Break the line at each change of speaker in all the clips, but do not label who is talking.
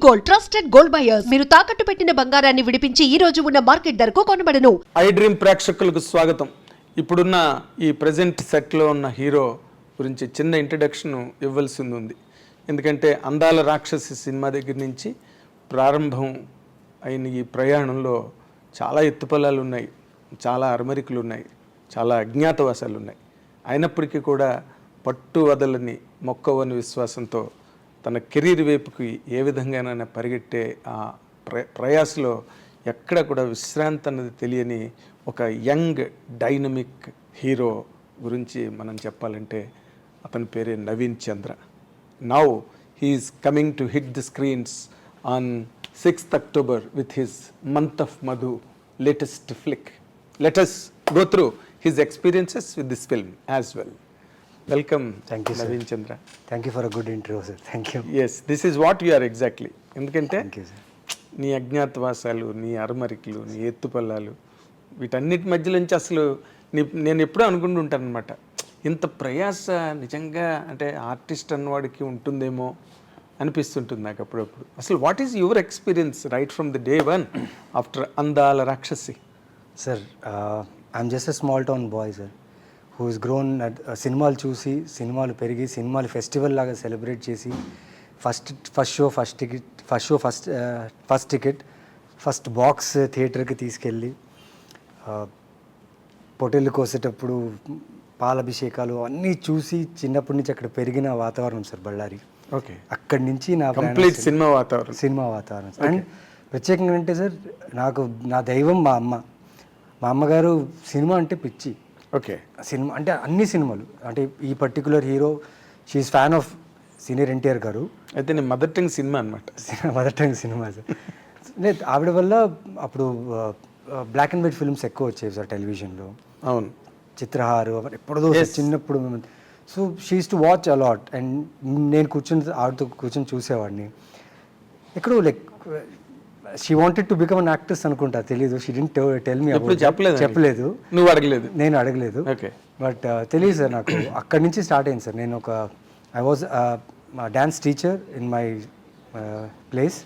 Gold, trusted gold buyers. మీరు తాకట్టు పెట్టిన బంగారాన్ని విడిపించి ఈ రోజు ఉన్న మార్కెట్ ధరకు కొనబడను.
ఐ డ్రీమ్ ప్రేక్షకులకు స్వాగతం. ఇప్పుడున్న ఈ ప్రజెంట్ సెట్లో ఉన్న హీరో గురించి చిన్న ఇంట్రడక్షన్ ఇవ్వాల్సింది ఉంది. ఎందుకంటే అందాల రాక్షసి సినిమా దగ్గర నుంచి ప్రారంభం అయిన ఈ ప్రయాణంలో చాలా ఎత్తుపల్లాలు ఉన్నాయి, చాలా అరమరికలు ఉన్నాయి, చాలా అజ్ఞాతవాసాలు ఉన్నాయి. అయినప్పటికీ కూడా పట్టు వదలని మొక్కవని విశ్వాసంతో తన కెరీర్ వైపుకి ఏ విధంగానైనా పరిగెట్టే ఆ ప్రయాసలో ఎక్కడ కూడా విశ్రాంతి అన్నది తెలియని ఒక యంగ్ డైనమిక్ హీరో గురించి మనం చెప్పాలంటే అతని పేరే Naveen Chandra. Now he's coming to hit the screens on 6th October with his Month of Madhu latest flick. Let us go through his experiences with this film as well. Welcome.
Thank you,
Naveen
sir.
Chandra.
Thank you for a good intro, sir. Thank you.
Yes, this is what you are exactly. ఎందుకంటే
Thank you, sir.
నీ అజ్ఞాతవాసాలు, నీ అరమరికలు, నీ ఎత్తుపల్లాలు, వీటన్నిటి మధ్యలోంచి అసలు నేను ఎప్పుడూ అనుకుంటుంటాను అనమాట, ఇంత ప్రయాస నిజంగా అంటే ఆర్టిస్ట్ అన్నవాడికి ఉంటుందేమో అనిపిస్తుంటుంది నాకు అప్పుడప్పుడు. అసలు what is your experience right from the day one after అందాల రాక్షసి?
Sir, I'm just a small town boy, sir, who has grown at సినిమాలు చూసి, సినిమాలు పెరిగి, సినిమాలు ఫెస్టివల్ లాగా సెలబ్రేట్ చేసి, ఫస్ట్ టికెట్ ఫస్ట్ బాక్స్ థియేటర్కి తీసుకెళ్ళి, పొట్టేళ్ళు కోసేటప్పుడు పాలాభిషేకాలు అన్నీ చూసి చిన్నప్పటి నుంచి అక్కడ పెరిగిన వాతావరణం సార్ బళ్ళారి.
ఓకే,
అక్కడి నుంచి నా
కంప్లీట్ సినిమా వాతావరణం.
అండ్ ప్రత్యేకంగా అంటే సార్, నాకు నా దైవం మా అమ్మగారు. సినిమా అంటే పిచ్చి.
ఓకే,
సినిమా అంటే అన్ని సినిమాలు, అంటే ఈ particular hero she's fan of senior NTR garu.
అయితే నేను మదర్ టంగ్ సినిమా అనమాట.
Mother tongue cinema sir. లేదు, ఆవిడ వల్ల అప్పుడు బ్లాక్ అండ్ వైట్ ఫిల్మ్స్ ఎక్కువ వచ్చేవి సార్ టెలివిజన్లో.
అవును,
చిత్రహారు ఎప్పుడో చిన్నప్పుడు. So she's to watch a lot and నేను ఆవిడతో కూర్చొని చూసేవాడిని. ఎక్కడో like she wanted to become an actress అనుకుంటా, తెలీదు. She didn't tell me. చెప్పలేదు,
నువ్వు అడగలేదు,
నేను అడగలేదు.
ఓకే,
బట్ తెలియదు సార్ నాకు. అక్కడి నుంచి స్టార్ట్ అయింది సార్. నేను I was dance teacher in my place.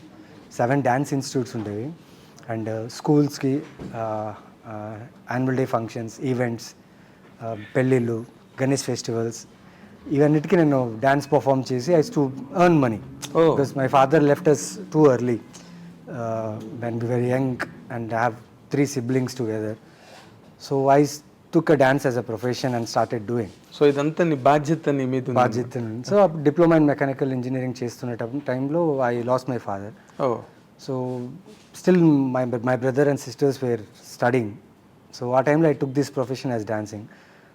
7 dance institutes ఉండేవి. అండ్ స్కూల్స్కి యాన్యువల్ డే ఫంక్షన్స్, ఈవెంట్స్, పెళ్ళిళ్ళు, గణేష్ ఫెస్టివల్స్, ఇవన్నిటికీ నేను డ్యాన్స్ పర్ఫామ్ చేసి I to earn money. Because my father left us too early when we were young and have 3 siblings together. So I took a dance as a profession and started doing.
So ఇదంతా నీ బాధ్యత, నీ మీద
బాధ్యత. So diploma in mechanical engineering చేస్తున్న టైంలో I lost my father. So still my brother and sisters were studying. So ఆ టైంలో I took this profession as dancing.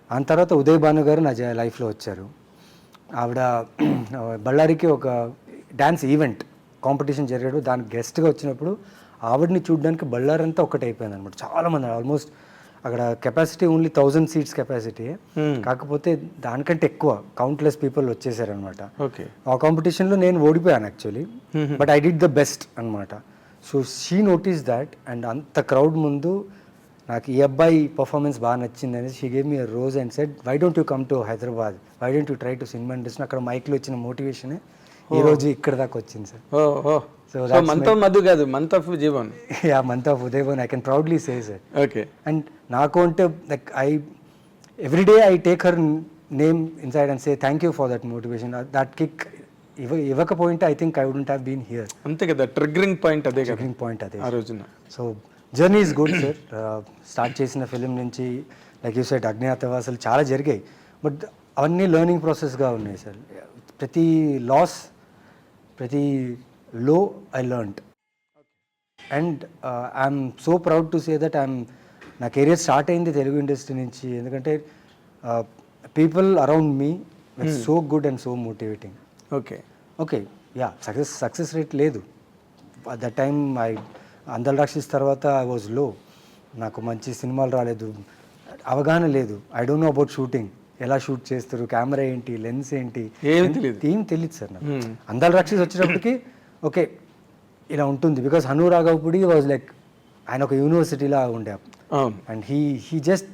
ఆ తర్వాత ఉదయ్ భాను గారు నా లైఫ్లో వచ్చారు. ఆవిడ బళ్ళారికి ఒక డ్యాన్స్ ఈవెంట్ కాంపిటీషన్ జరిగాడు, దానికి గెస్ట్గా వచ్చినప్పుడు ఆవిడని చూడడానికి బళ్ళారంతా ఒకటైపోయింది అనమాట. చాలామంది, ఆల్మోస్ట్ అక్కడ కెపాసిటీ ఓన్లీ 1000 seats కెపాసిటీ, కాకపోతే దానికంటే ఎక్కువ కౌంట్లెస్ పీపుల్ వచ్చేసారనమాట.
ఓకే,
ఆ కాంపిటీషన్లో నేను ఓడిపోయాను actually, but I did the best అనమాట. So she notice that. And అంత క్రౌడ్ ముందు నాకు ఈ అబ్బాయి పర్ఫార్మెన్స్ బాగా నచ్చింది అనేది she gave me a rose and said, why don't you come to Hyderabad, why don't you try to cinema industry. అక్కడ మైక్లో వచ్చిన మోటివేషనే ఈ రోజు ఇక్కడ దాకా వచ్చింది sir.
So month of Madhu కాదు, month of Jeevan.
Yeah, month of Udayabhavan, I can proudly say sir.
Okay,
and నాకు అంటే like everyday I take her name inside and say thank you for that motivation. That kick ఇవ్వకపోయింటే I think I wouldn't have been here.
అంతే కదా, triggering point అదే,
triggering point అదే
ఆ రోజున.
So journey is good sir. Start చేసిన film నుంచి like you said అజ్ఞాతవాసాలు చాలా జరిగాయి, బట్ అవన్నీ లెర్నింగ్ ప్రాసెస్గా ఉన్నాయి సార్. ప్రతి లాస్, ప్రతి లో I learned. And I'm so proud to say that నా కెరియర్ స్టార్ట్ అయింది తెలుగు ఇండస్ట్రీ నుంచి. ఎందుకంటే people around me so good and so motivating.
Okay,
okay, yeah, success rate లేదు అట్ ద టైమ్. అందాల రాక్షసి తర్వాత ఐ వాజ్ లో. నాకు మంచి సినిమాలు రాలేదు, అవగాహన లేదు. I don't know about shooting, ఎలా షూట్ చేస్తారు, కెమెరా ఏంటి, లెన్స్ ఏంటి, ఏం తెలియదు సార్ నాకు. అందాల రాక్షసి వచ్చేటప్పటికి ఓకే ఇలా ఉంటుంది. Because Hanu Raghavapudi was like, ఆయన ఒక యూనివర్సిటీలా ఉండే. అండ్ హీ జస్ట్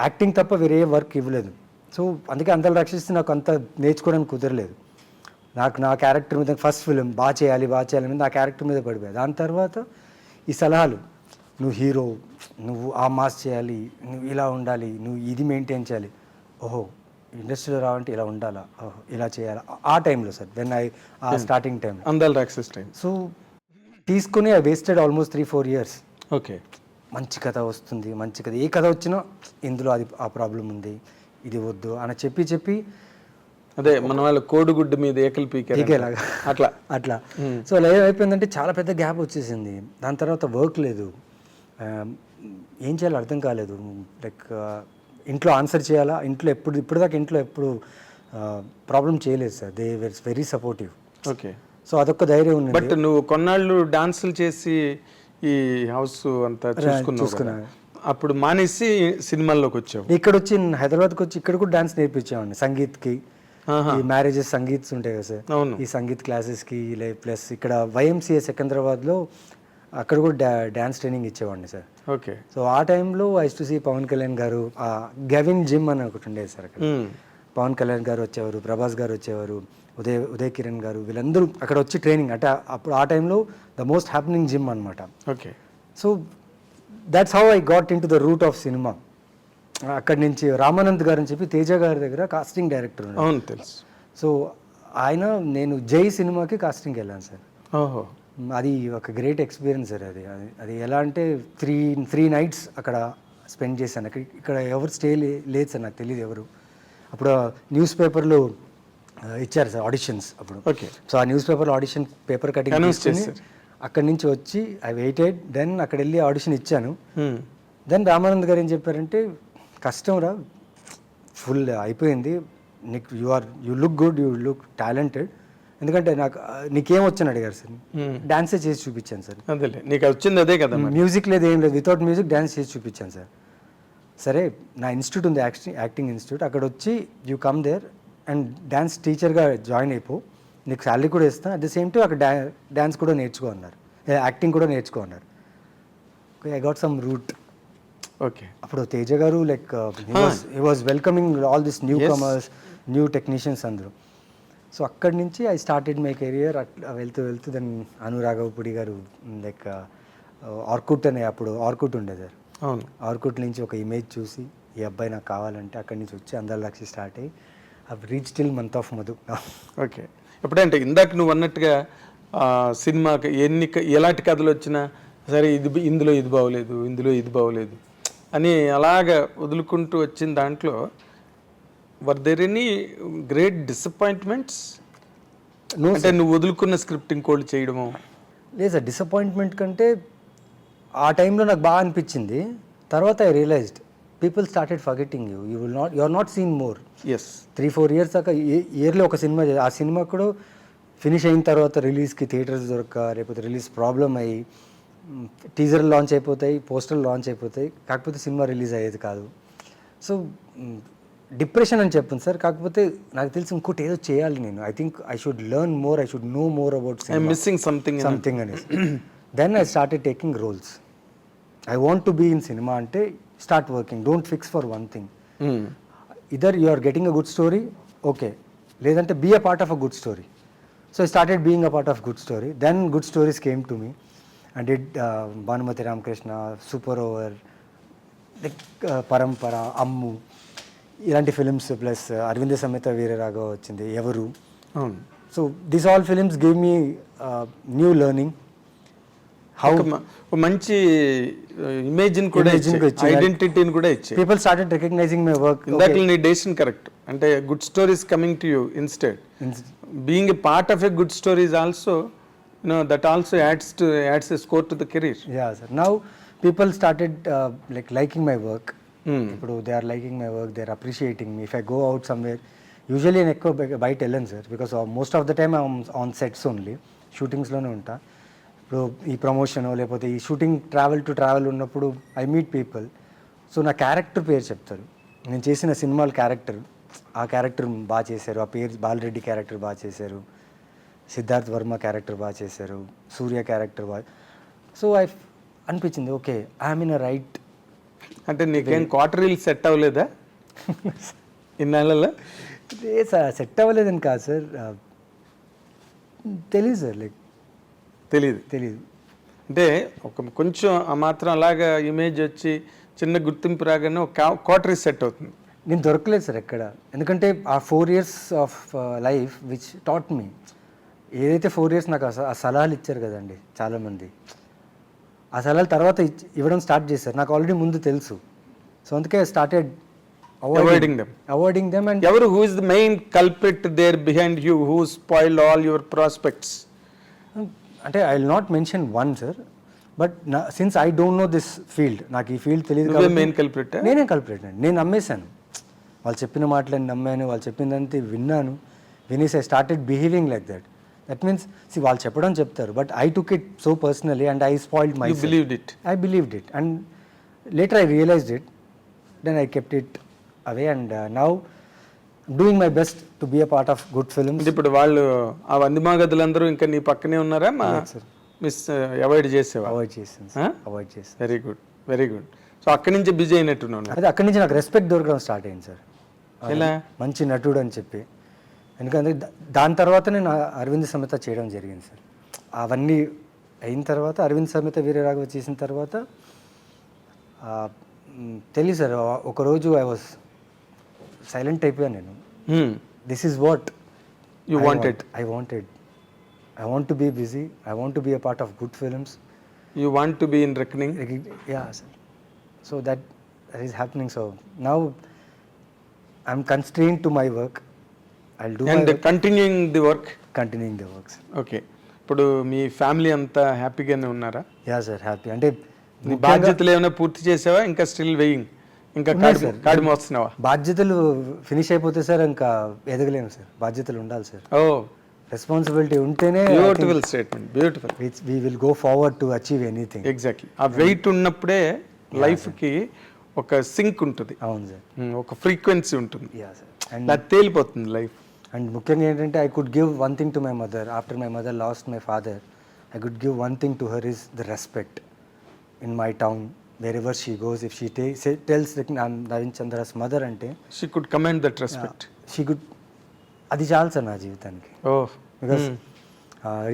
యాక్టింగ్ తప్ప వేరే వర్క్ ఇవ్వలేదు. సో అందుకే అందాల రాక్షసి నాకు అంత నేర్చుకోవడానికి కుదరలేదు. నా క్యారెక్టర్ మీద ఫస్ట్ ఫిలిం బాగా చేయాలి మీద నా క్యారెక్టర్ మీద పడిపోయాయి. దాని తర్వాత ఈ సలహాలు, నువ్వు హీరో, నువ్వు ఆ మాస్ చేయాలి, నువ్వు ఇలా ఉండాలి, నువ్వు ఇది మెయింటైన్ చేయాలి, ఓహో ఇండస్ట్రీలో రావంటే ఇలా ఉండాలా, ఓహో ఇలా చేయాలా, ఆ టైంలో సార్ ఆ స్టార్టింగ్ టైం
అందాల రాక్షస్ టైం.
సో తీసుకుని I wasted almost 3-4 years.
Okay,
మంచి కథ వస్తుంది, మంచి కథ, ఏ కథ వచ్చినా ఇందులో అది ఆ ప్రాబ్లం ఉంది, ఇది వద్దు అని చెప్పి
అదే మన వాళ్ళ కోడిగుడ్డు మీద ఏకలు పీకేలాగా
అట్లా. సో అలా ఏమైపోయిందంటే చాలా పెద్ద గ్యాప్ వచ్చేసింది. దాని తర్వాత వర్క్ లేదు, ఏం చేయాలో అర్థం కాలేదు. లైక్ ఇంట్లో ఆన్సర్ చేయాలా, ఇప్పటిదాకా ఇంట్లో ఎప్పుడు ప్రాబ్లం చేయలేదు sir. They were very supportive.
Okay,
so అదొక్క ధైర్యం ఉంది.
బట్ నువ్వు కొన్నాళ్ళు డాన్సులు చేసి ఈ హౌస్ అంతా చూసుకున్నావు, అప్పుడు మానేసి సినిమాల్లోకి వచ్చావు.
ఇక్కడ వచ్చి హైదరాబాద్కి వచ్చి ఇక్కడ కూడా డాన్స్ నేర్పించామండి, సంగీత్కి. ఈ మ్యారేజెస్ సంగీత్స్ ఉంటాయి కదా సార్, ఈ సంగీత్ క్లాసెస్కి. ప్లస్ ఇక్కడ YMCA సికింద్రాబాద్లో అక్కడ కూడా డాన్స్ ట్రైనింగ్ ఇచ్చేవాడిని సార్.
ఓకే,
సో ఆ టైంలో I to see Pawan Kalyan garu, given gym అని ఒకటి ఉండేది సార్ అక్కడ. పవన్ కళ్యాణ్ గారు వచ్చేవారు, ప్రభాస్ గారు వచ్చేవారు, ఉదయ్ కిరణ్ గారు, వీళ్ళందరూ అక్కడ వచ్చి ట్రైనింగ్. అంటే అప్పుడు ఆ టైంలో ద మోస్ట్ హ్యాపెనింగ్ జిమ్ అనమాట.
Okay,
so that's how I got in to the root of cinema. అక్కడి నుంచి రామానంద్ గారు అని చెప్పి తేజ గారి దగ్గర కాస్టింగ్ డైరెక్టర్
అవును తెలుసు.
సో నేను జై సినిమాకి కాస్టింగ్కి వెళ్ళాను సార్.
ఓహో,
అది ఒక గ్రేట్ ఎక్స్పీరియన్స్ సార్. అది ఎలా అంటే త్రీ నైట్స్ అక్కడ స్పెండ్ చేశాను. ఇక్కడ ఎవరు స్టే లేదు సార్, నాకు తెలియదు ఎవరు. అప్పుడు న్యూస్ పేపర్లో ఇచ్చారు సార్ ఆడిషన్స్ అప్పుడు.
ఓకే,
సో ఆ న్యూస్ పేపర్లో ఆడిషన్ పేపర్ కటింగ్ తీసుకుని అక్కడి నుంచి వచ్చి ఐ వెయిటెడ్. దెన్ అక్కడ వెళ్ళి ఆడిషన్ ఇచ్చాను. దెన్ రామానంద్ గారు ఏం చెప్పారంటే, కష్టం రా, ఫుల్ అయిపోయింది, you look good, you look talented. ఎందుకంటే నీకేం వచ్చని అడిగారు సార్. డాన్సే చేసి చూపించాను సార్.
అదేలే, నీకు వచ్చింది అదే కదా.
మ్యూజిక్ లేదు, ఏం లేదు, వితౌట్ మ్యూజిక్ డాన్స్ చేసి చూపించాను సార్. సరే, నా ఇన్స్టిట్యూట్ ఉంది, యాక్టింగ్ ఇన్స్టిట్యూట్, అక్కడ వచ్చి you come there and dance టీచర్గా జాయిన్ అయిపో, నీకు శాలరీ కూడా ఇస్తాను, అట్ ద సేమ్ టైం అక్కడ డాన్స్ కూడా నేర్చుకో అన్నారు, యాక్టింగ్ కూడా నేర్చుకో అన్నారు. I got some route.
Okay,
అప్పుడు Teja garu like he was welcoming all this new comers, new technicians అందరూ. సో అక్కడి నుంచి ఐ స్టార్టెడ్ మై కెరియర్. అట్లా వెళ్తూ దెన్ అనురాఘవపుడి గారు లైక్ ఆర్కుట్ అనే, అప్పుడు ఆర్కుట్ ఉండేది సార్.
అవును,
ఆర్కుట్ నుంచి ఒక ఇమేజ్ చూసి ఈ అబ్బాయి నాకు కావాలంటే అక్కడి నుంచి వచ్చి అందాల రాక్షసి స్టార్ట్ అయ్యి I reach till month of Madhu.
Okay, ఎప్పుడంటే ఇందాక నువ్వు అన్నట్టుగా సినిమాకి ఎలాంటి కథలు వచ్చినా సరే, ఇందులో ఇది బాగోలేదు, ఇందులో ఇది బాగోలేదు అని అలాగా వదులుకుంటూ వచ్చిన దాంట్లో were there any great disappointments? అంటే నువ్వు వదులుకున్న స్క్రిప్ట్ ఇంకోటి చేయడము?
లేదు సార్, డిసప్పాయింట్మెంట్ కంటే ఆ టైంలో నాకు బాగా అనిపించింది. తర్వాత I realised people started forgetting you, you are not seen more.
Yes,
3-4 years దాకా ఇయర్లీ ఒక సినిమా, ఆ సినిమా కూడా ఫినిష్ అయిన తర్వాత రిలీజ్కి థియేటర్స్ దొరక, లేకపోతే రిలీజ్ ప్రాబ్లం అయ్యి టీజర్ లాంచ్ అయిపోతాయి, పోస్టర్ లాంచ్ అయిపోతాయి, కాకపోతే సినిమా రిలీజ్ అయ్యేది కాదు. సో డిప్రెషన్ అని చెప్పను సార్. కాకపోతే నాకు తెలిసి ఇంకోటి ఏదో చేయాలి నేను. I think I should learn more, I should know more about
missing something
అనేసి. Then I started taking roles. I want to be in cinema అంటే start working, don't fix for one thing. Either you are getting a good story, okay, లేదంటే be a part of a good story. So I started being a part of good story. Then good stories came to me. I did Bhanumathi Ramakrishna, super over, పరంపర, అమ్ము, ఇలాంటి films. Plus Aravinda Sametha Veeraraghava వచ్చింది, ఎవరు. So these all films give me new learning. How
మంచి ఇమేజ్ని కూడా ఐడెంటిటీని కూడా ఇచ్చి
people started recognising my work.
ఇందాక నీ డెసిషన్ కరెక్ట్. అంటే good stories coming to you instead being a part of a good stories also. No, that also adds a score to the career.
Yeah, sir. Now people started liking my work. They are liking my work. They are appreciating me. If I go out somewhere, usually I go bite Ellen, sir, because most of the time I'm on sets only. Shootings lone unta. ఇప్పుడు ఈ promotion లేకపోతే ఈ shooting travel ఉన్నప్పుడు I meet people. So నా character పేరు చెప్తారు, నేను చేసిన సినిమాల క్యారెక్టర్, ఆ క్యారెక్టర్ బాగా చేశారు, ఆ పేరు బాలరెడ్డి క్యారెక్టర్ బాగా చేశారు, సిద్ధార్థ్ వర్మ క్యారెక్టర్ బాగా చేశారు, సూర్య క్యారెక్టర్ బాగా. సో అనిపించింది okay, I'm in a right.
అంటే నీకేం క్వార్టరీలు సెట్ అవ్వలేదా ఇన్నాళ్ళలో?
సెట్ అవ్వలేదని కాదు సార్, తెలీదు సార్, లైక్
తెలియదు.
తెలీదు.
అంటే కొంచెం ఆ మాత్రం అలాగా ఇమేజ్ వచ్చి చిన్న గుర్తింపు రాగానే ఒక క్వార్టర్ సెట్ అవుతుంది.
నేను దొరకలేదు సార్ ఎక్కడ, ఎందుకంటే ఆ 4 years of life which taught me, ఏదైతే 4 years నాకు ఆ సలహాలు ఇచ్చారు కదండి చాలామంది, ఆ సలహాలు తర్వాత ఇవ్వడం స్టార్ట్ చేశారు. నాకు ఆల్రెడీ ముందు తెలుసు, సో అందుకే స్టార్టెడ్ అవాయిడింగ్ దెమ్. అండ్
ఎవరు who is the main culprit there behind you who spoiled all your prospects?
అంటే I will not mention one sir, but since I don't know this field, నాకు ఈ field తెలియదు.
Main culprit?
నేనే culprit అండి. నేను నమ్మేశాను, వాళ్ళు చెప్పిన మాటలని నమ్మాను, వాళ్ళు చెప్పిందంతా విన్నాను. వినేసి I started behaving like that. That means వాళ్ళు చెప్పడం చెప్తారు, but I took it so personally and I spoiled my self. I believed it and later I realized it, then I kept it away and now I'm doing my best to be a part of good films.
ఇప్పుడు వాళ్ళు ఆ వందిమాగదులందరూ ఇంకా నీ పక్కనే ఉన్నారా? Miss avoid చేసేవా?
Avoid చేశాను, avoid చేశాను.
Very good, very good. So అక్కడి నుంచి బిజీ అయినట్టున్నాను.
అదే అక్కడి నుంచి నాకు రెస్పెక్ట్ దొరకడం స్టార్ట్ అయింది సార్,
ఎలా?
మంచి నటుడు అని చెప్పి. ఎందుకంటే దాని తర్వాత నేను అరవింద్ సమేత చేయడం జరిగింది సార్. అవన్నీ అయిన తర్వాత అరవింద్ సమేత వీరరాఘవ చేసిన తర్వాత తెలియదు సార్, ఒకరోజు ఐ వాజ్ సైలెంట్ అయిపోయాను నేను. This is what
you wanted.
I want to be busy. I want to be a part of good films.
You want to be in reckoning?
Yeah, sir. So that is happening. So now I'm constrained to my work. I'll do
and
my work.
Continuing the work.
Continuing the work, sir.
Okay. ఇప్పుడు మీ family అంతా హ్యాపీగానే ఉన్నారా?
Yeah sir, happy. అంటే
నీ బాధ్యతలు ఏమైనా పూర్తి చేసావా? ఇంకా స్టిల్ వెయింగ్, ఇంకా కాడి మోస్తున్నావా?
బాధ్యతలు ఫినిష్ అయిపోతే సార్ ఇంకా ఎదగలేము సార్, బాధ్యతలు ఉండాలి సార్.
ఓ,
రెస్పాన్సిబిలిటీ ఉంటేనే
beautiful statement, beautiful.
we will go forward to achieve anything.
Exactly. ఆ వెయిట్ ఉన్నప్పుడే లైఫ్ కి ఒక సింక్ ఉంటుంది,
అవును సార్,
ఒక ఫ్రీక్వెన్సీ ఉంటుంది.
Yeah sir. అండ్
అది తేలిపోతుంది లైఫ్.
అండ్ ముఖ్యంగా ఏంటంటే I could give one thing to my mother after my mother last my father. I could give one thing to her is the respect in my town. wherever she goes, if she tells that I'm Naveen Chandra's mother ante,
she could command that respect.
She could, adi chalu sir na jeevithaniki.
Oh,
because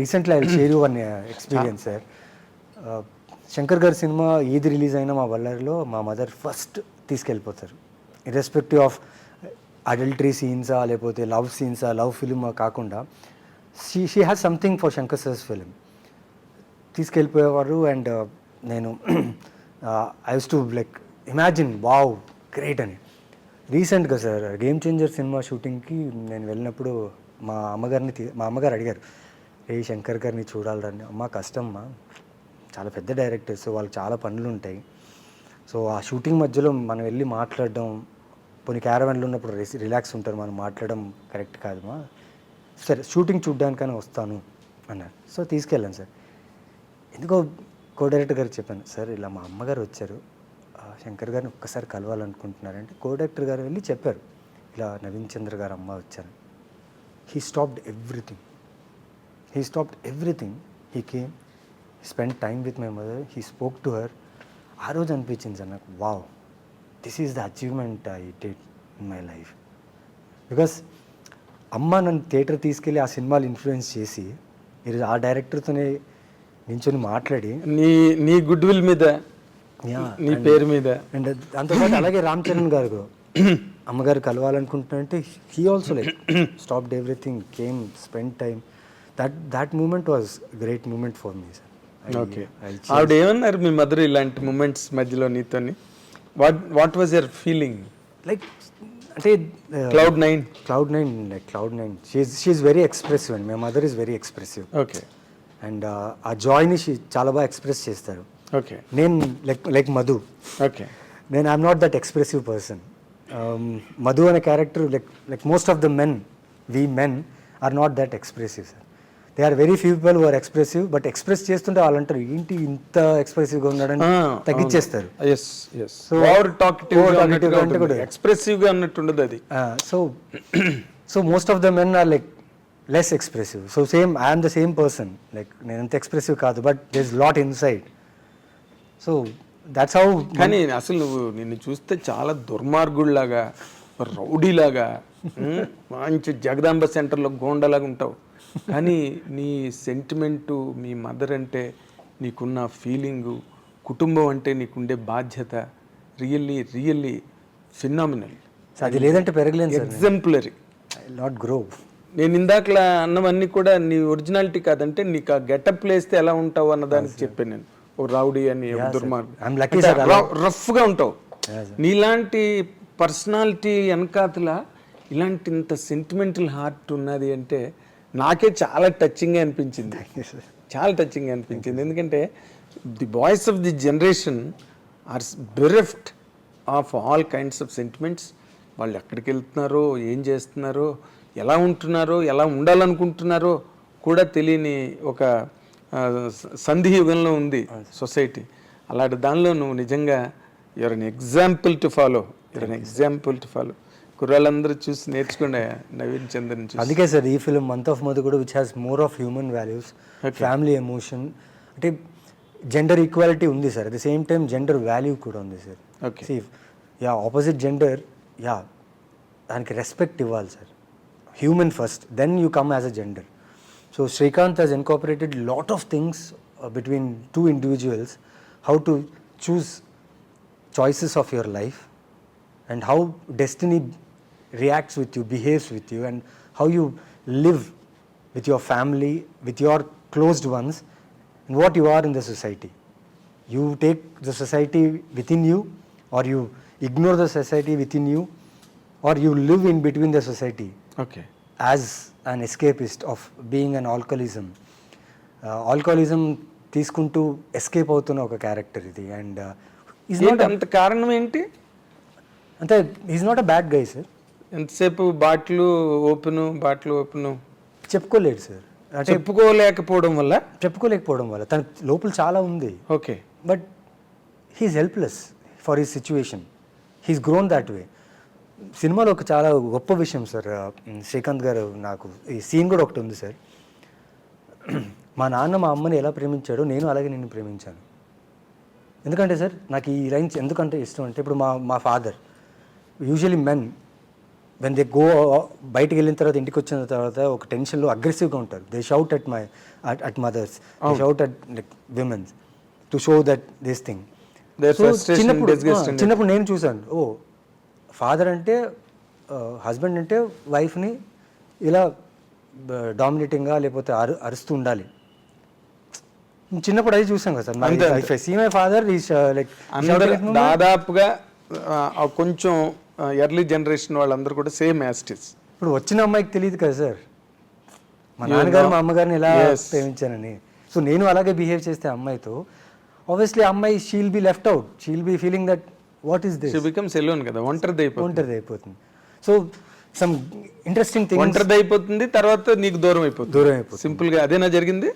recently I will share you one experience sir. Shankar gar cinema Eid release aina ma Ballarilo ma mother first తీసుకెళ్ళిపోతారు. irrespective of adultery scenes ఆ లేకపోతే love scenes ఆ love film కాకుండా she has something for Shankar sir's film. తీసుకెళ్ళిపోయేవారు. And నేను I use to like imagine wow great అని. రీసెంట్గా sir game changer cinema షూటింగ్కి నేను వెళ్ళినప్పుడు మా అమ్మగారు అడిగారు, ఏ శంకర్ గారిని చూడాలని. అమ్మ కష్టమ్మా, చాలా పెద్ద డైరెక్టర్స్, వాళ్ళకి చాలా పనులు ఉంటాయి. సో ఆ షూటింగ్ మధ్యలో మనం వెళ్ళి మాట్లాడడం, కొన్ని క్యారవాన్లో ఉన్నప్పుడు రిలాక్స్ ఉంటారు, మనం మాట్లాడడం కరెక్ట్ కాదుమా, సరే షూటింగ్ చూడ్డానికైనా వస్తాను అన్నారు. సో తీసుకెళ్ళాను సార్. ఎందుకో కో డైరెక్టర్ గారికి చెప్పాను, సార్ ఇలా మా అమ్మగారు వచ్చారు, శంకర్ గారిని ఒక్కసారి కలవాలనుకుంటున్నారంటే కో డైరెక్టర్ గారు వెళ్ళి చెప్పారు, ఇలా నవీన్ చంద్ర గారు అమ్మ వచ్చారు. He stopped everything. He came, he spend time with my mother, he spoke to her. ఆ రోజు అనిపించింది సార్ నాకు, wow, this is the achievement I did in my life. Because అమ్మ నన్ను థియేటర్ తీసుకెళ్ళి ఆ సినిమాలు ఇన్ఫ్లుయెన్స్ చేసి ఈరోజు ఆ డైరెక్టర్తోనే నించొని మాట్లాడి
నీ గుడ్ విల్ మీద, నీ పేరు మీద.
అండ్ దాంతోపాటు అలాగే రామ్ చరణ్ గారు అమ్మగారు కలవాలనుకుంటున్నారంటే he also like stopped everything, came, spend time. That moment was great moment for me sir.
Okay, ఆవిడ ఏమన్నారు మీ మదర్ ఇలాంటి మూమెంట్స్ మధ్యలో నీతోని? What was your feeling?
Like అంటే cloud nine she's very expressive and my mother is very expressive.
Okay.
And ఆ జాయ్ని చాలా బాగా ఎక్స్ప్రెస్ చేస్తారు.
ఓకే.
నేను లైక్ మధు.
ఓకే.
నేను I'm not that expressive person. Madhu అనే character like most of the we men are not that expressive, sir. There are very few people who are expressive, but express చేస్తుంటే వాళ్ళు అంటారు ఏంటి ఇంత ఎక్స్ప్రెసివ్గా ఉన్నాడని తగ్గించేస్తారు.
సో ఎక్స్ప్రెసివ్గా అన్నట్టుండదు అది.
So most of the men are like less expressive. So same I'm the same person, like నేను అంత ఎక్స్ప్రెసివ్ కాదు, but there is lot inside. So that's how.
కానీ అసలు నువ్వు నిన్ను చూస్తే చాలా దుర్మార్గుడిలాగా, రౌడీలాగా, మంచి జగదాంబ సెంటర్లో గోండలాగా ఉంటావు. కానీ నీ సెంటిమెంటు, మీ మదర్ అంటే నీకున్న ఫీలింగు, కుటుంబం అంటే నీకుండే బాధ్యత రియల్లీ ఫినామినల్.
అది లేదంటే పెరగలేదు సార్,
ఎగ్జాంపులరీ.
Not grow.
నేను ఇందాకలా అన్నవన్నీ కూడా నీ ఒరిజినాలిటీ కాదంటే నీకు ఆ గెటప్ వేస్తే ఎలా ఉంటావు అన్నదానికి చెప్పాను నేను. ఓ రౌడీ అని,
I'm lucky, sir.
రఫ్గా ఉంటావు. నీలాంటి పర్సనాలిటీ వెనకాతల ఇలాంటి ఇంత సెంటిమెంటల్ హార్ట్ ఉన్నది అంటే నాకే చాలా టచింగ్గా అనిపించింది. చాలా టచింగ్గా అనిపించింది. ఎందుకంటే the boys of the generation are bereft of all kinds of sentiments. వాళ్ళు ఎక్కడికి వెళ్తున్నారో, ఏం చేస్తున్నారో, ఎలా ఉంటున్నారో, ఎలా ఉండాలనుకుంటున్నారో కూడా తెలియని ఒక సంధి యుగంలో ఉంది సొసైటీ. అలాంటి దానిలో నువ్వు నిజంగా you're an example to follow. కుర్రాళ్ళందరూ చూసి నేర్చుకునే నవీన్ చంద్రన్ చూసి.
అందుకే సార్ ఈ ఫిల్మ్ మంత్ ఆఫ్ మధు కూడా which has more of human values, family emotion, అంటే జెండర్ ఈక్వాలిటీ ఉంది sir. At the same time gender value కూడా ఉంది sir.
Okay,
yeah opposite gender, yeah దానికి రెస్పెక్ట్ ఇవ్వాలి sir. Human first, then you come as a gender. So Srikanth has incorporated lot of things between two individuals, how to choose choices of your life and how destiny reacts with you, behaves with you, and how you live with your family, with your closed ones, and what you are in the society. You take the society within you, or you ignore the society within you, or you live in between the society.
ఓకే,
As an escapist of being an alcoholism. Alcoholism తీసుకుంటూ escape అవుతున్న ఒక character ఇది. And
అంత కారణం ఏంటి?
అంటే is not a bad guy sir.
ఎంతసేపు బాటిల్ ఓపెను
చెప్పుకోలేడు సార్. అంటే
చెప్పుకోలేకపోవడం వల్ల
తన లోపల చాలా ఉంది.
Okay,
but he's helpless for his situation. He's grown that way. సినిమాలో ఒక చాలా గొప్ప విషయం సార్, శ్రీకాంత్ గారు నాకు ఈ సీన్ కూడా ఒకటి ఉంది సార్. మా నాన్న మా అమ్మని ఎలా ప్రేమించాడో నేను అలాగే నిన్ను ప్రేమించాను. ఎందుకంటే సార్ నాకు ఈ లైన్స్ ఎందుకంటే ఇష్టం అంటే, ఇప్పుడు మా father usually men when they go బయటికి వెళ్ళిన తర్వాత ఇంటికి వచ్చిన తర్వాత ఒక టెన్షన్లో అగ్రెసివ్గా ఉంటారు. They shout at mothers, they shout at like womens to show that this thing. చిన్నప్పుడు నేను చూశాను, ఓ ఫాదర్ అంటే హస్బెండ్ అంటే వైఫ్ని ఇలా డామినేటింగ్గా లేకపోతే అరుస్తూ ఉండాలి. చిన్నప్పుడు అది చూసాం కదా sir. See my father like
దాదాపుగా కొంచెం ఎర్లీ జనరేషన్ వాళ్ళందరూ కూడా సేమ్ యాస్టిస్.
ఇప్పుడు వచ్చిన అమ్మాయికి తెలియదు కదా సార్ మా నాన్నగారు మా అమ్మగారిని ఎలా ప్రేమించానని. సో నేను అలాగే బిహేవ్ చేస్తే అమ్మాయితో, ఆబ్వియస్లీ అమ్మాయి she'll be left out, she'll be feeling that what is this.
She becomes alone కదా, ఒంటరిది
అయిపోతుంది. సో సమ్ ఇంట్రెస్టింగ్ థింగ్,
ఒంటరిది అయిపోతుంది, తర్వాత నీకు దూరం అయిపోతుంది. సింపుల్గా అదేనా జరిగింది?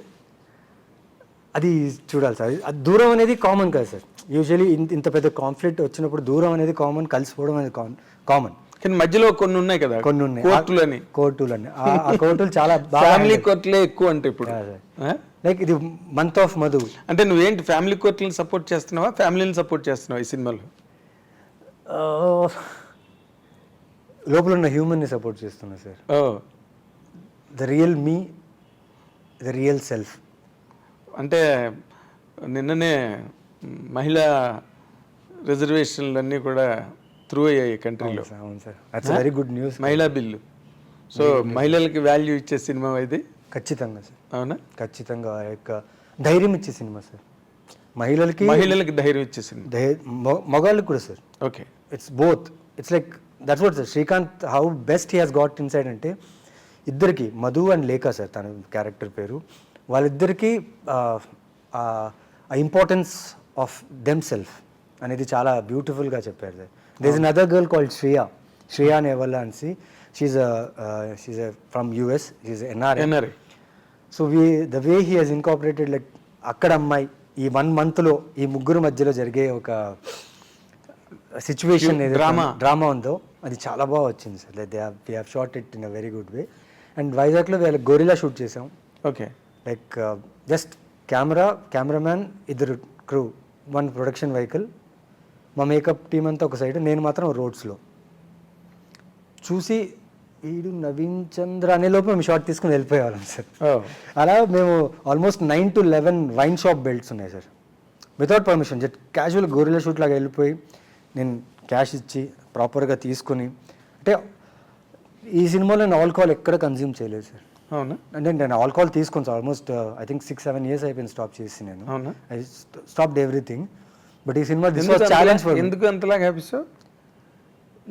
అది చూడాలి సార్. అది దూరం అనేది కామన్ కదా సార్. యూజువలీ ఇంత పెద్ద కాన్ఫ్లిక్ట్ వచ్చినప్పుడు దూరం అనేది కామన్, కలిసిపోవడం అనేది కామన్.
కానీ మధ్యలో కొన్ని ఉన్నాయి కదా,
కొన్ని ఉన్నాయి కోర్టులని. ఆ కోర్టులు చాలా
ఫ్యామిలీ కోర్టులే ఎక్కువ అంటే ఇప్పుడు.
లైక్ ఇది మంత్ ఆఫ్ మధు
అంటే నువ్వేంటి ఫ్యామిలీ కోర్టులను సపోర్ట్ చేస్తున్నావా, ఫ్యామిలీని సపోర్ట్ చేస్తున్నావా ఈ సినిమాలో?
లోపల ఉన్న హ్యూమన్ని సపోర్ట్ చేస్తున్నా sir. The real me, the real self.
అంటే నిన్ననే మహిళా రిజర్వేషన్లన్నీ కూడా త్రూ అయ్యాయి కంట్రీలో.
అవును sir, that's very good news.
మహిళా బిల్లు. సో మహిళలకి వాల్యూ ఇచ్చే సినిమా ఇది.
ఖచ్చితంగా సార్.
అవునా?
ఖచ్చితంగా. యొక్క ధైర్యం ఇచ్చే సినిమా సార్. మహిళలకి
ధైర్యం ఇచ్చే సినిమా,
మగాళ్ళకి కూడా sir.
Okay,
it's both. It's like that's what sir Srikanth how best he has got inside అంటే, ఇద్దరికి మధు అండ్ లేఖ సార్ తన క్యారెక్టర్ పేరు, వాళ్ళిద్దరికీ ఆ ఇంపార్టెన్స్ ఆఫ్ దెమ్ సెల్ఫ్ అనేది చాలా బ్యూటిఫుల్గా చెప్పారు sir. There is another girl called Shreya నేవల్లా అన్సి. She's from US, she's NRI. So the way he has incorporated like అక్కడ అమ్మాయి ఈ 1 monthలో ఈ ముగ్గురు మధ్యలో జరిగే ఒక సిచ్యువేషన్ డ్రామా ఉందో అది చాలా బాగా వచ్చింది sir. Like they have shot it in a very good way. And వైజాగ్లో వీళ్ళ గొరిలా షూట్ చేసాం.
Okay,
like just cameraman, 2 crew, 1 production vehicle, మా మేకప్ టీం అంతా ఒక సైడ్, నేను మాత్రం రోడ్స్లో చూసి ఈడు నవీన్ చంద్ర అనే లోపు మేము షార్ట్ తీసుకుని వెళ్ళిపోయేవాళ్ళం సార్.
Oh.
అలా మేము almost 9 to 11 wine shop belts ఉన్నాయి sir, without permission. Just casual guerrilla shoot లాగా వెళ్ళిపోయి నేను క్యాష్ ఇచ్చి ప్రాపర్గా తీసుకుని, అంటే ఈ సినిమాలో నేను ఆల్కహాల్ ఎక్కడ కన్జ్యూమ్ చేయలేదు సార్.
అవునా?
అంటే నేను ఆల్కహాల్ తీసుకుని sir almost I think 6-7 years అయిపోయింది స్టాప్ చేసి నేను.
అవునా?
I stopped everything. బట్ ఈ cinema this was challenge for me.
ఎందుకు అంతలాగా హ్యాపీసావు?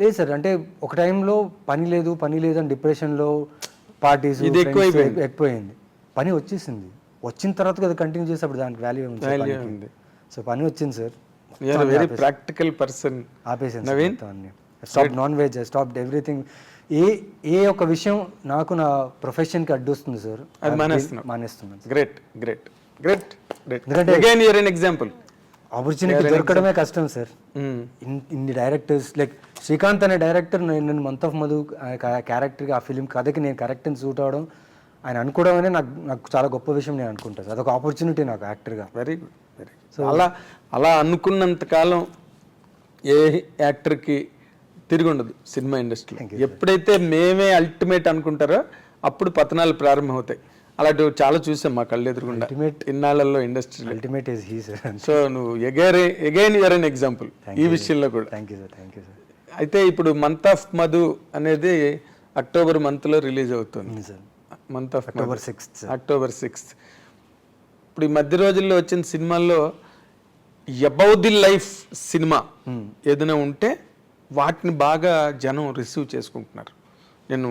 లేదు సార్, అంటే ఒక టైంలో పని లేదు అని డిప్రెషన్లో పార్టీస్
ఇది
ఎక్కువైంది. పని వచ్చేసింది, వచ్చిన తర్వాత కదా కంటిన్యూ చేసేప్పుడు దానికి వాల్యూ ఉంది. సో పని వచ్చింది సార్.
Very practical person.
ఆపేసాను Naveen, stop non veg, stop everything. ఏ ఒక విషయం నాకు నా ప్రొఫెషన్కి అడ్డొస్తుంది సార్,
అది మానేస్తున్నాను. Great great great great.
ఎందుకంటే
again you're an example.
Opportunity దొరకడమే కష్టం సార్. ఇన్ని డైరెక్టర్స్ లైక్ శ్రీకాంత్ అనే డైరెక్టర్ నేను మంత్ ఆఫ్ మధు క్యారెక్టర్గా ఆ ఫిలిం కథకి నేను కరెక్ట్ అని సూట్ అవడం, ఆయన అనుకోవడం అనే నాకు చాలా గొప్ప విషయం నేను అనుకుంటాను. అదొక ఆపర్చునిటీ నాకు యాక్టర్గా.
Very good, very good. So అలా అనుకున్నంతకాలం ఏ యాక్టర్కి తిరిగి ఉండదు సినిమా ఇండస్ట్రీలో. ఎప్పుడైతే మేమే అల్టిమేట్ అనుకుంటారో అప్పుడు పతనాలు ప్రారంభమవుతాయి. అలాంటివి చాలా చూసాం మా కళ్ళు ఎదురుగుండా ఇన్నాళ్ళల్లో industry.
Ultimate is he sir.
So నువ్వు అగైన్ యూఆర్ ఎన్ ఎగ్జాంపుల్ ఈ విషయంలో కూడా.
Thank you sir.
అయితే ఇప్పుడు మంత్ ఆఫ్ మధు అనేది అక్టోబర్ మంత్లో రిలీజ్ అవుతుంది. Month of October 6th. ఇప్పుడు ఈ మధ్య రోజుల్లో వచ్చిన సినిమాల్లో అబౌట్ ది లైఫ్ సినిమా ఏదైనా ఉంటే వాటిని బాగా జనం రిసీవ్ చేసుకుంటున్నారు. నేను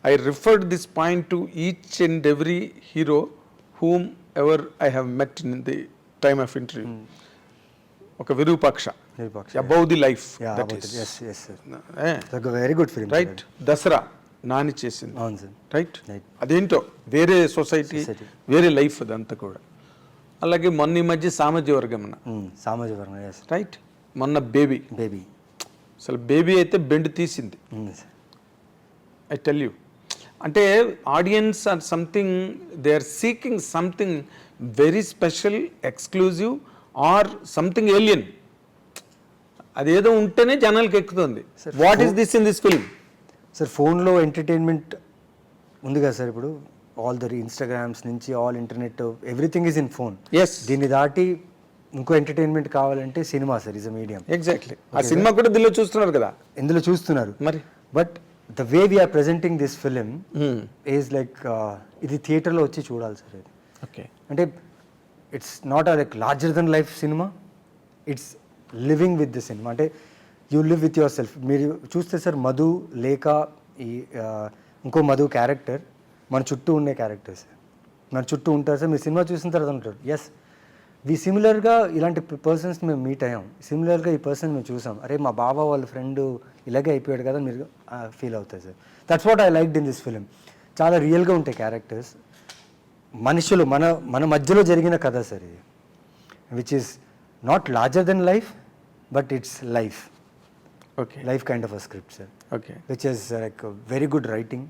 I referred this point to each and every hero whom ever I have met in the time of interview. ఒక Virupaksha, about the life, that is
very good film,
right. Dasara Nani చేసింది,
అవును సార్,
రైట్. అదేంటో వేరే society, వేరే life అదంతా కూడా. అలాగే మొన్న ఈ మధ్య సామాజిక వర్గం, రైట్. మొన్న బేబీ అసలు బేబీ అయితే బెండ్ తీసింది. ఐ టెల్ యూ, అంటే audience or something, they are seeking something very special, exclusive or something alien. అదేదో ఉంటేనే జనాలకు ఎక్కుతుంది. What is this in this film?
Sir ఫోన్లో ఎంటర్టైన్మెంట్ ఉంది కదా సార్, ఇప్పుడు ఆల్ ద ఇన్స్టాగ్రామ్స్ నుంచి all internet everything is in phone. దీన్ని దాటి ఇంకో ఎంటర్టైన్మెంట్ కావాలంటే cinema sir is a medium.
Exactly. ఆ సినిమా కూడా దీనిలో చూస్తున్నారు కదా,
ఇందులో చూస్తున్నారు
మరి.
But the way we're presenting this film is like ఇది థియేటర్లో వచ్చి చూడాలి సార్ ఇది.
ఓకే.
అంటే it's not like larger than life cinema, it's living with the cinema. అంటే you live with your self. మీరు చూస్తే సార్ మధు లేక ఈ ఇంకో మధు క్యారెక్టర్ మన చుట్టూ ఉండే క్యారెక్టర్స్ మన చుట్టూ ఉంటారు సార్. మీరు సినిమా చూసిన తర్వాత ఉంటారు, ఎస్ సిమిలర్గా ఇలాంటి పర్సన్స్ మేము మీట్ అయ్యాం, సిమిలర్గా ఈ పర్సన్ మేము చూసాం, అరే మా బాబా వాళ్ళ ఫ్రెండ్ ఇలాగే అయిపోయాడు కదా మీరు ఫీల్ అవుతారు sir. That's what I liked in this film. చాలా రియల్గా ఉంటాయి క్యారెక్టర్స్, మనుషులు మన మధ్యలో జరిగిన కథ సార్ ఇది, which is not larger than life but it's life.
Okay.
Life kind of a script sir.
Okay.
Which is like very good writing,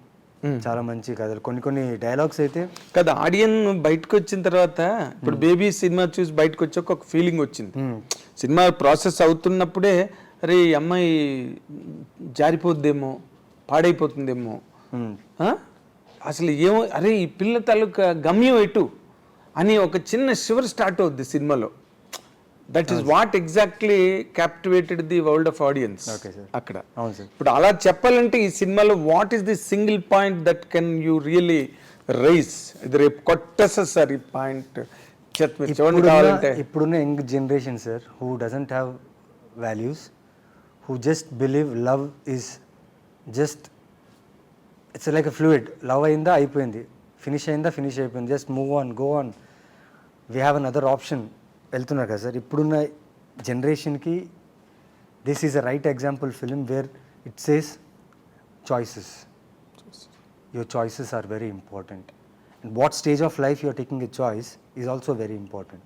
చాలా మంచి కథలు, కొన్ని డైలాగ్స్ అయితే
కదా. ఆడియన్ బయటకు వచ్చిన తర్వాత ఇప్పుడు బేబీ సినిమా చూసి బయటకు వచ్చాక ఒక ఫీలింగ్ వచ్చింది. సినిమా ప్రాసెస్ అవుతున్నప్పుడే అరే ఈ అమ్మాయి జారిపోద్దేమో, పాడైపోతుందేమో, అసలు ఏమో, అరే ఈ పిల్ల తాలూకా గమ్యం ఎటు అని ఒక చిన్న షివర్ స్టార్ట్ అవుద్ది సినిమాలో. That is what exactly captivated the world of audience అక్కడ. ఇప్పుడు అలా చెప్పాలంటే ఈ సినిమాలో what is the single point that can you really raise? ఇది రేపు కొట్టేసారి పాయింట్ కావాలంటే.
ఇప్పుడున్న young generation sir who doesn't have values, who just believe love is just, it's like a fluid. Love అయిందా అయిపోయింది, ఫినిష్ అయిందా ఫినిష్ అయిపోయింది, just move on, go on, we have another option వెళ్తున్నారు కదా సార్. ఇప్పుడున్న జనరేషన్కి this is a right example film where it says choices. Your choices are very important, and what stage of life you are taking a choice is also very important.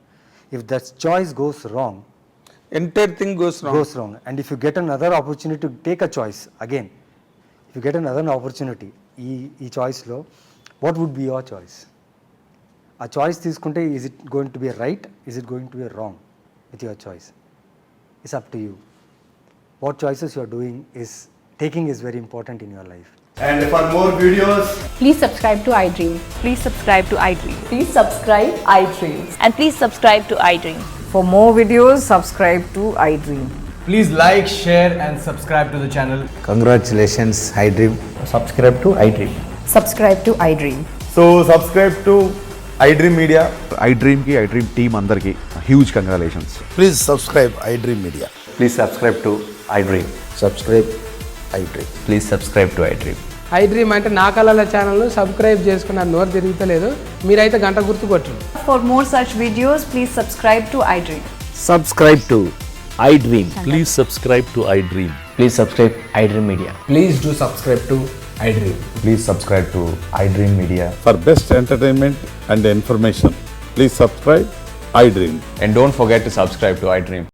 If that choice goes wrong,
entire thing goes wrong.
And if you get another opportunity to take a choice again, if you get another opportunity ee choice lo, what would be your choice? A choice తీసుకుంటే is it going to be right, is it going to be wrong with your choice? It's up to you. What choices you are doing is taking is very important in your life.
And for more videos,
Please subscribe to iDream.
Please subscribe to iDream.
Please subscribe iDream.
And please subscribe to iDream.
For more videos, subscribe to iDream.
please like, share, and subscribe to the channel.
Congratulations, iDream.
Subscribe to iDream.
Subscribe to iDream.
So subscribe to iDream Media.
iDream ki iDream team అందరికి huge congratulations.
Please subscribe iDream Media.
Please subscribe to iDream.
Subscribe iDream.
Please subscribe to iDream.
iDream అంటే నా కళల ఛానల్ను subscribe చేసుకున్న నోరు తిరుగుతలేదు, మీరైతే గంట గుర్తు కొట్టండి.
For more such videos, please subscribe to iDream.
Subscribe to iDream.
Please subscribe to iDream.
Please subscribe iDream Media.
Please do subscribe to iDream.
Please subscribe to iDream Media.
For best entertainment and information, please subscribe iDream.
And don't forget to subscribe to iDream.